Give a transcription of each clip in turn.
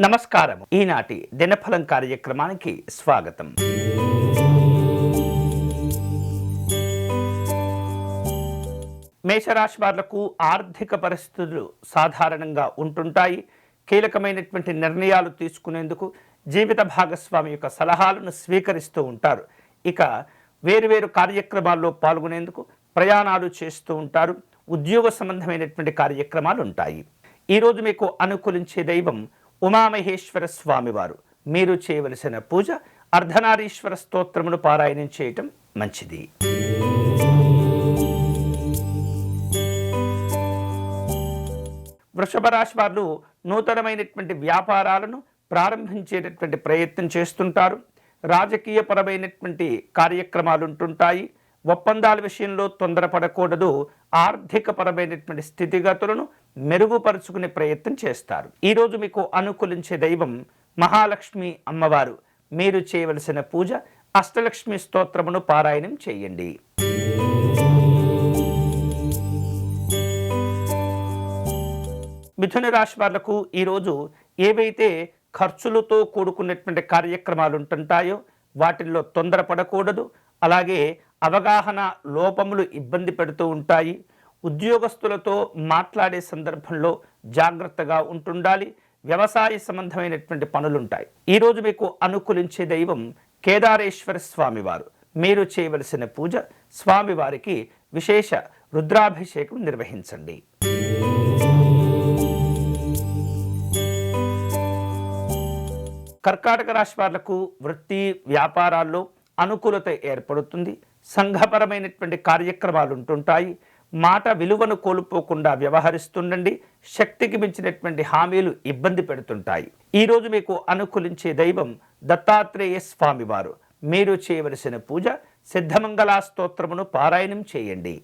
నమస్కారం. ఈనాటి దినఫలం కార్యక్రమానికి స్వాగతం. మేషరాశి వాళ్లకు ఆర్థిక పరిస్థితులు సాధారణంగా ఉంటుంటాయి. కీలకమైనటువంటి నిర్ణయాలు తీసుకునేందుకు జీవిత భాగస్వామి యొక్క సలహాలను స్వీకరిస్తూ ఉంటారు. ఇక వేరువేరు కార్యక్రమాల్లో పాల్గొనేందుకు ప్రయాణాలు చేస్తూ ఉంటారు. ఉద్యోగ సంబంధమైనటువంటి కార్యక్రమాలు ఉంటాయి. ఈరోజు మీకు అనుకూలించే దైవం ఉమామహేశ్వర స్వామివారు. మీరు చేయవలసిన పూజ అర్ధనారీశ్వర స్తోత్రమును పారాయణం చేయటం మంచిది. వృషభ రాశి వారు నూతనమైనటువంటి వ్యాపారాలను ప్రారంభించేటటువంటి ప్రయత్నం చేస్తుంటారు. రాజకీయపరమైనటువంటి కార్యక్రమాలు ఉంటుంటాయి. ఒప్పందాల విషయంలో తొందరపడకూడదు. ఆర్థిక పరమైనటువంటి స్థితిగతులను మెరుగుపరుచుకునే ప్రయత్నం చేస్తారు. ఈరోజు మీకు అనుకూలించే దైవం మహాలక్ష్మి అమ్మవారు. మీరు చేయవలసిన పూజ అష్టలక్ష్మి స్తోత్రమును పారాయణం చేయండి. మిథున రాశి వాళ్లకు ఈరోజు ఏవైతే ఖర్చులతో కూడుకున్నటువంటి కార్యక్రమాలు ఉంటుంటాయో వాటిల్లో తొందరపడకూడదు. అలాగే అవగాహన లోపములు ఇబ్బంది పెడుతూ ఉంటాయి. ఉద్యోగస్తులతో మాట్లాడే సందర్భంలో జాగ్రత్తగా ఉంటుండాలి. వ్యవసాయ సంబంధమైనటువంటి పనులుంటాయి. ఈరోజు మీకు అనుకూలించే దైవం కేదారేశ్వర స్వామివారు. మీరు చేయవలసిన పూజ స్వామివారికి విశేష రుద్రాభిషేకం నిర్వహించండి. కర్కాటక రాశి వాళ్లకు వృత్తి వ్యాపారాల్లో అనుకూలత ఏర్పడుతుంది. సంఘపరమైనటువంటి కార్యక్రమాలు ఉంటుంటాయి. మాట విలువను కోల్పోకుండా వ్యవహరిస్తుండండి. శక్తికి మించినటువంటి హామీలు ఇబ్బంది పెడుతుంటాయి. ఈరోజు మీకు అనుకూలించే దైవం దత్తాత్రేయ స్వామివారు. మీరు చేయవలసిన పూజ సిద్ధమంగళ స్తోత్రమును పారాయణం చేయండి.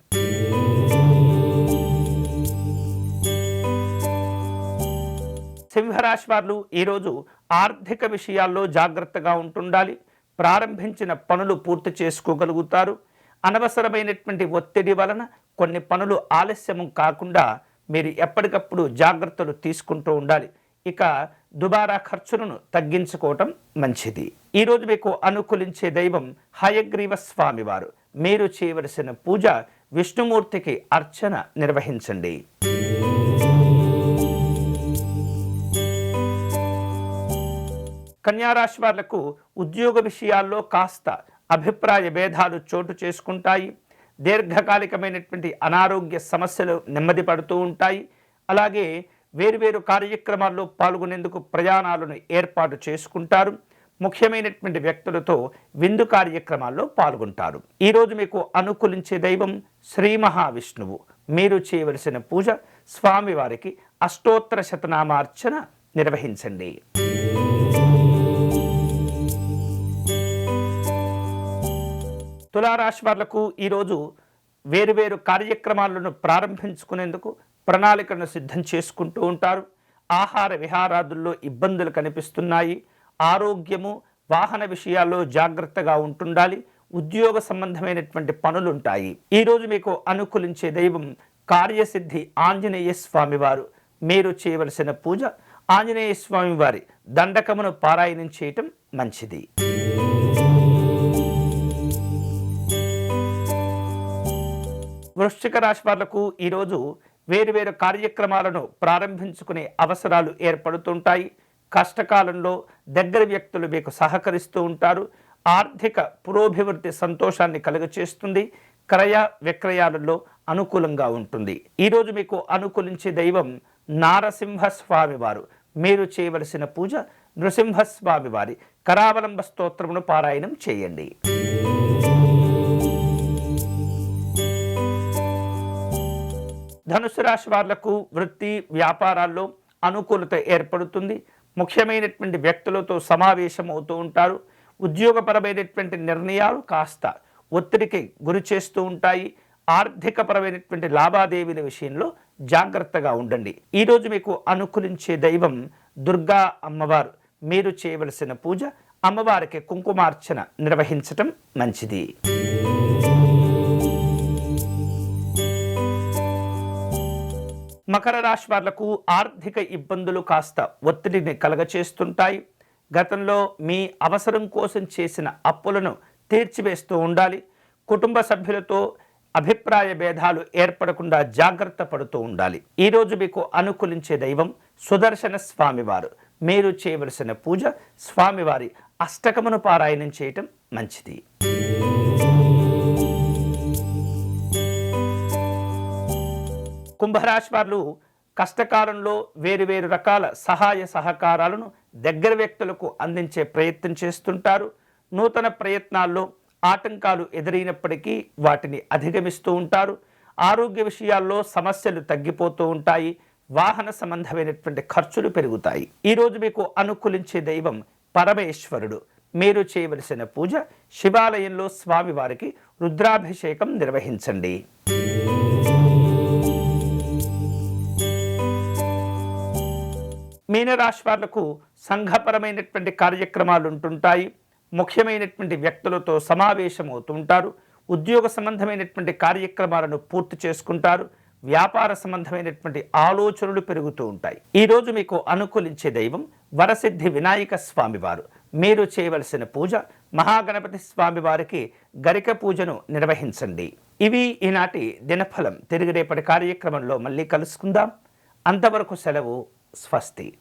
సింహరాశి వారు ఈరోజు ఆర్థిక విషయాల్లో జాగ్రత్తగా ఉంటుండాలి. ప్రారంభించిన పనులు పూర్తి చేసుకోగలుగుతారు. అనవసరమైనటువంటి ఒత్తిడి వలన కొన్ని పనులు ఆలస్యం కాకుండా మీరు ఎప్పటికప్పుడు జాగ్రత్తలు తీసుకుంటూ ఉండాలి. ఇక దుబారా ఖర్చులను తగ్గించుకోవటం మంచిది. ఈరోజు మీకు అనుకూలించే దైవం హయగ్రీవ స్వామివారు. మీరు చేయవలసిన పూజ విష్ణుమూర్తికి అర్చన నిర్వహించండి. కన్యారాశి వాళ్లకు ఉద్యోగ విషయాల్లో కాస్త అభిప్రాయ భేదాలు చోటు చేసుకుంటాయి. దీర్ఘకాలికమైనటువంటి అనారోగ్య సమస్యలు నెమ్మది పడుతూ ఉంటాయి. అలాగే వేరువేరు కార్యక్రమాల్లో పాల్గొనేందుకు ప్రయాణాలను ఏర్పాటు చేసుకుంటారు. ముఖ్యమైనటువంటి వ్యక్తులతో విందు కార్యక్రమాల్లో పాల్గొంటారు. ఈరోజు మీకు అనుకూలించే దైవం శ్రీ మహావిష్ణువు. మీరు చేయవలసిన పూజ స్వామివారికి అష్టోత్తర శతనామార్చన నిర్వహించండి. తులారాశి వాళ్లకు ఈరోజు వేరువేరు కార్యక్రమాలను ప్రారంభించుకునేందుకు ప్రణాళికలను సిద్ధం చేసుకుంటూ ఉంటారు. ఆహార విహారాదుల్లో ఇబ్బందులు కనిపిస్తున్నాయి. ఆరోగ్యము వాహన విషయాల్లో జాగ్రత్తగా ఉంటుండాలి. ఉద్యోగ సంబంధమైనటువంటి పనులుంటాయి. ఈరోజు మీకు అనుకూలించే దైవం కార్యసిద్ధి ఆంజనేయ స్వామివారు. మీరు చేయవలసిన పూజ ఆంజనేయ స్వామివారి దండకమును పారాయణం చేయటం మంచిది. వృశ్చిక రాశి వాళ్లకు ఈరోజు వేరువేరు కార్యక్రమాలను ప్రారంభించుకునే అవసరాలు ఏర్పడుతుంటాయి. కష్టకాలంలో దగ్గర వ్యక్తులు మీకు సహకరిస్తూ ఉంటారు. ఆర్థిక పురోభివృద్ధి సంతోషాన్ని కలుగచేస్తుంది. క్రయ విక్రయాలలో అనుకూలంగా ఉంటుంది. ఈరోజు మీకు అనుకూలించే దైవం నారసింహస్వామివారు. మీరు చేయవలసిన పూజ నృసింహస్వామివారి కరావలంబ స్తోత్రమును పారాయణం చేయండి. ధనుసు రాశి వాళ్లకు వృత్తి వ్యాపారాల్లో అనుకూలత ఏర్పడుతుంది. ముఖ్యమైనటువంటి వ్యక్తులతో సమావేశం అవుతూ ఉంటారు. ఉద్యోగపరమైనటువంటి నిర్ణయాలు కాస్త ఒత్తిడికి గురి చేస్తూ ఉంటాయి. ఆర్థికపరమైనటువంటి లావాదేవీల విషయంలో జాగ్రత్తగా ఉండండి. ఈరోజు మీకు అనుకూలించే దైవం దుర్గా అమ్మవారు. మీరు చేయవలసిన పూజ అమ్మవారికి కుంకుమార్చన నిర్వహించటం మంచిది. మకర రాశి వాళ్లకు ఆర్థిక ఇబ్బందులు కాస్త ఒత్తిడిని కలగచేస్తుంటాయి. గతంలో మీ అవసరం కోసం చేసిన అప్పులను తీర్చివేస్తూ ఉండాలి. కుటుంబ సభ్యులతో అభిప్రాయ భేదాలు ఏర్పడకుండా జాగ్రత్త పడుతూ ఉండాలి. ఈరోజు మీకు అనుకూలించే దైవం సుదర్శన స్వామివారు. మీరు చేయవలసిన పూజ స్వామివారి అష్టకమును పారాయణం చేయటం మంచిది. కుంభరాశి వారు కష్టకాలంలో వేరువేరు రకాల సహాయ సహకారాలను దగ్గర వ్యక్తులకు అందించే ప్రయత్నం చేస్తుంటారు. నూతన ప్రయత్నాల్లో ఆటంకాలు ఎదురైనప్పటికీ వాటిని అధిగమిస్తూ ఉంటారు. ఆరోగ్య విషయాల్లో సమస్యలు తగ్గిపోతూ ఉంటాయి. వాహన సంబంధమైనటువంటి ఖర్చులు పెరుగుతాయి. ఈరోజు మీకు అనుకూలించే దైవం పరమేశ్వరుడు. మీరు చేయవలసిన పూజ శివాలయంలో స్వామివారికి రుద్రాభిషేకం నిర్వహించండి. మీనరాశి వాళ్లకు సంఘపరమైనటువంటి కార్యక్రమాలు ఉంటుంటాయి. ముఖ్యమైనటువంటి వ్యక్తులతో సమావేశం అవుతుంటారు. ఉద్యోగ సంబంధమైనటువంటి కార్యక్రమాలను పూర్తి చేసుకుంటారు. వ్యాపార సంబంధమైనటువంటి ఆలోచనలు పెరుగుతూ ఉంటాయి. ఈరోజు మీకు అనుకూలించే దైవం వరసిద్ధి వినాయక స్వామివారు. మీరు చేయవలసిన పూజ మహాగణపతి స్వామివారికి గరిక పూజను నిర్వహించండి. ఇవి ఈనాటి దినఫలం. తిరిగి రేపటి కార్యక్రమంలో మళ్ళీ కలుసుకుందాం. అంతవరకు సెలవు. స్వస్తి.